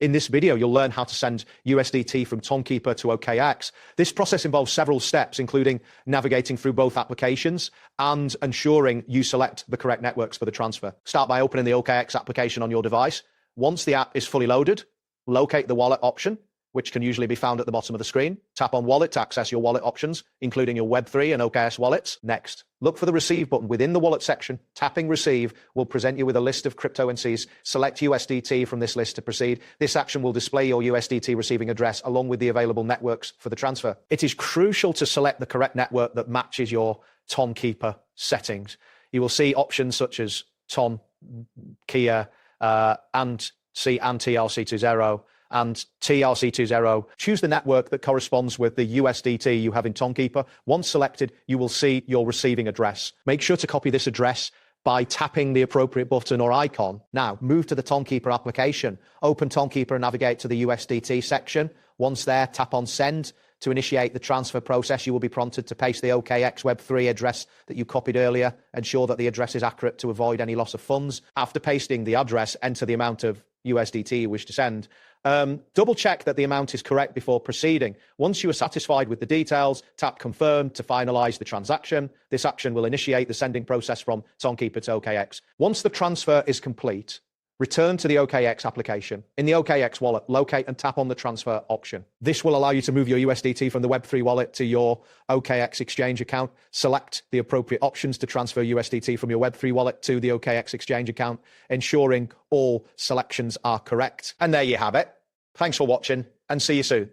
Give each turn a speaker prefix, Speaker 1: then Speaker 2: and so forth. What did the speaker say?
Speaker 1: In this video, you'll learn how to send USDT from Tonkeeper to OKX. This process involves several steps, including navigating through both applications and ensuring you select the correct networks for the transfer. Start by opening the OKX application on your device. Once the app is fully loaded, locate the wallet option, which can usually be found at the bottom of the screen. Tap on Wallet to access your wallet options, including your Web3 and OKX wallets. Next, look for the Receive button within the Wallet section. Tapping Receive will present you with a list of cryptocurrencies. Select USDT from this list to proceed. This action will display your USDT receiving address along with the available networks for the transfer. It is crucial to select the correct network that matches your Tonkeeper settings. You will see options such as Ton, Kia, and TRC20, and TRC20. Choose the network that corresponds with the USDT you have in Tonkeeper. Once selected, you will see your receiving address. Make sure to copy this address by tapping the appropriate button or icon. Now, move to the Tonkeeper application. Open Tonkeeper and navigate to the USDT section. Once there, tap on Send. To initiate the transfer process, you will be prompted to paste the OKX Web3 address that you copied earlier. Ensure that the address is accurate to avoid any loss of funds. After pasting the address, enter the amount of USDT you wish to send. Double check that the amount is correct before proceeding. Once you are satisfied with the details, tap Confirm to finalize the transaction. This action will initiate the sending process from Tonkeeper to OKX. Once the transfer is complete, return to the OKX application. In the OKX wallet, locate and tap on the transfer option. This will allow you to move your USDT from the Web3 wallet to your OKX exchange account. Select the appropriate options to transfer USDT from your Web3 wallet to the OKX exchange account, ensuring all selections are correct. And there you have it. Thanks for watching and see you soon.